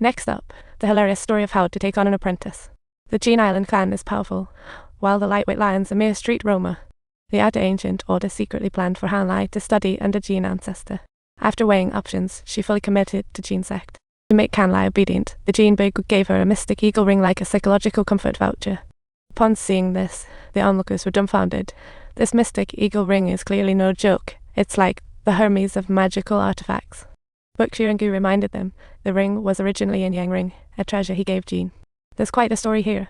Next up, the hilarious story of how to take on an apprentice. The Gene Island clan is powerful, while the lightweight lion's a mere street roamer. The outer ancient order secretly planned for Hanlai to study under Gene ancestor. After weighing options, she fully committed to Gene sect. To make Hanlai obedient, the Gene Big gave her a mystic eagle ring like a psychological comfort voucher. Upon seeing this, the onlookers were dumbfounded. This mystic eagle ring is clearly no joke. It's like the Hermes of magical artifacts. But Xiringu reminded them the ring was originally a Yang ring, a treasure he gave Gene. There's quite a story here.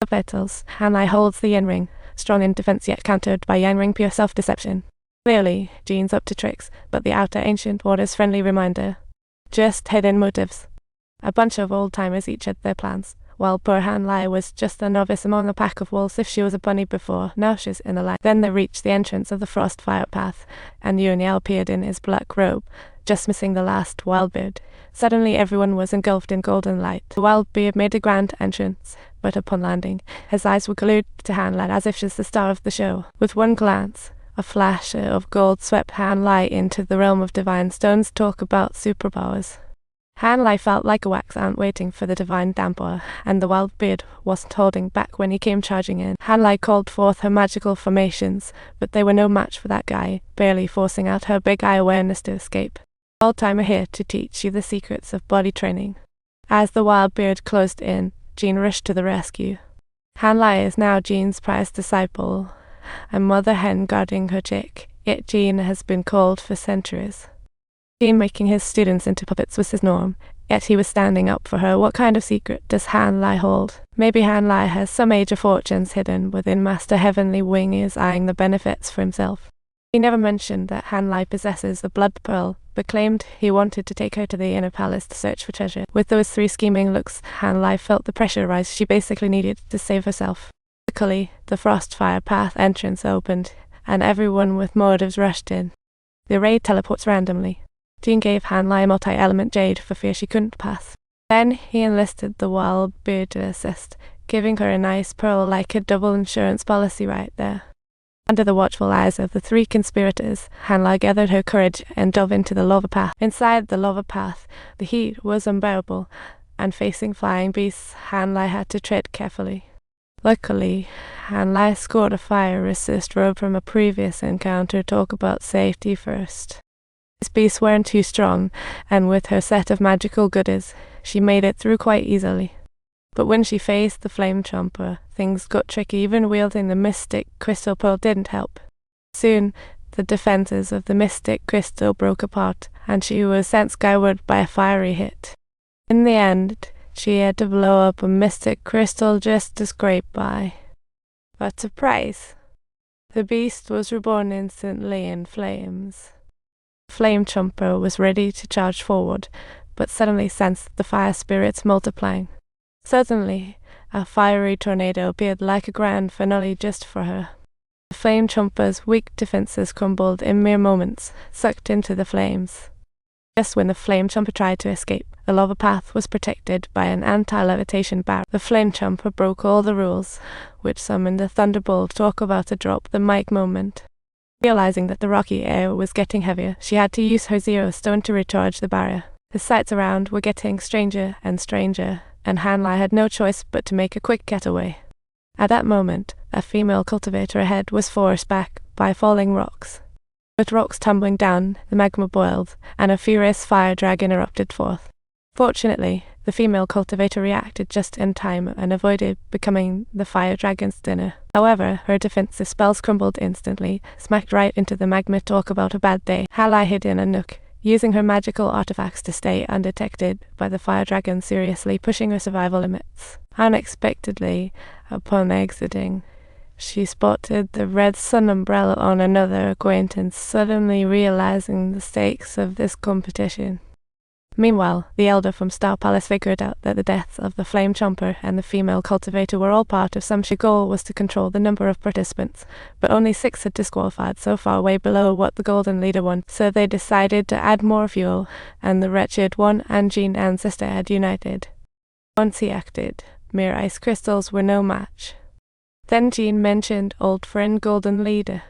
Subtitles: Hanlai holds the Yin ring, strong in defense yet countered by Yang ring pure self-deception. Clearly, Gene's up to tricks, but the outer ancient order's friendly reminder. Just hidden motives. A bunch of old-timers each had their plans. While poor Hanlai was just a novice among a pack of wolves if she was a bunny before, now she's in the line. Then they reached the entrance of the frost fire path, and Yuniel appeared in his black robe, just missing the last wild beard. Suddenly everyone was engulfed in golden light. The wild beard made a grand entrance, but upon landing, his eyes were glued to Hanlai as if she's the star of the show. With one glance, a flash of gold swept Hanlai into the realm of divine stones. Talk about superpowers. Hanlai felt like a wax ant waiting for the divine downpour, and the wild beard wasn't holding back when he came charging in. Hanlai called forth her magical formations, but they were no match for that guy, barely forcing out her big eye awareness to escape. Old-timer here to teach you the secrets of body training. As the wild beard closed in, Gene rushed to the rescue. Hanlai is now Gene's prized disciple, a mother hen guarding her chick, yet Gene has been called for centuries. Gene making his students into puppets was his norm, yet he was standing up for her. What kind of secret does Hanlai hold? Maybe Hanlai has some age of fortunes hidden within Master Heavenly Wing is eyeing the benefits for himself. He never mentioned that Hanlai possesses the blood pearl, but claimed he wanted to take her to the inner palace to search for treasure. With those three scheming looks, Hanlai felt the pressure rise. She basically needed to save herself. Luckily, the Frostfire Path entrance opened, and everyone with motives rushed in. The raid teleports randomly. Gene gave Hanlai a multi-element jade for fear she couldn't pass. Then he enlisted the wild beard to assist, giving her a nice pearl like a double insurance policy right there. Under the watchful eyes of the three conspirators, Hanlai gathered her courage and dove into the lava path. Inside the lava path, the heat was unbearable, and facing flying beasts, Hanlai had to tread carefully. Luckily, Hanlai scored a fire resist robe from a previous encounter. Talk about safety first. These beasts weren't too strong, and with her set of magical goodies, she made it through quite easily. But when she faced the flame chomper, things got tricky. Even wielding the mystic crystal pearl didn't help. Soon, the defenses of the mystic crystal broke apart, and she was sent skyward by a fiery hit. In the end, she had to blow up a mystic crystal just to scrape by. But surprise! The beast was reborn instantly in flames. The flame chomper was ready to charge forward, but suddenly sensed the fire spirits multiplying. Suddenly, a fiery tornado appeared like a grand finale just for her. The flame chomper's weak defenses crumbled in mere moments, sucked into the flames. Just when the flame chomper tried to escape, the lava path was protected by an anti-levitation barrier. The flame chomper broke all the rules, which summoned the thunderbolt. Talk about a drop the mic moment. Realizing that the rocky air was getting heavier, she had to use her zero stone to recharge the barrier. The sights around were getting stranger and stranger, and Hanlai had no choice but to make a quick getaway. At that moment, a female cultivator ahead was forced back by falling rocks. With rocks tumbling down, the magma boiled, and a furious fire dragon erupted forth. Fortunately, the female cultivator reacted just in time and avoided becoming the fire dragon's dinner. However, her defensive spells crumbled instantly, smacked right into the magma. Talk about a bad day. Hanlai hid in a nook, using her magical artifacts to stay undetected by the fire dragon, seriously pushing her survival limits. Unexpectedly, upon exiting, she spotted the red sun umbrella on another acquaintance, suddenly realizing the stakes of this competition. Meanwhile, the elder from Star Palace figured out that the deaths of the flame chomper and the female cultivator were all part of some shared goal was to control the number of participants, but only 6 had disqualified, so far way below what the golden leader wanted. So they decided to add more fuel, and the wretched one and Gene ancestor had united. Once he acted, mere ice crystals were no match. Then Gene mentioned old friend Golden Leader.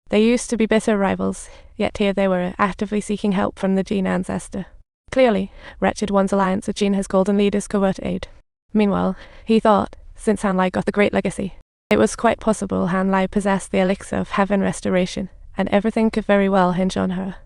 They used to be bitter rivals, yet here they were, actively seeking help from the Gene ancestor. Clearly, Wretched One's alliance with Jean, his golden leader's covert aid. Meanwhile, he thought, since Han Lai got the Great Legacy, it was quite possible Han Lai possessed the elixir of heaven restoration, and everything could very well hinge on her.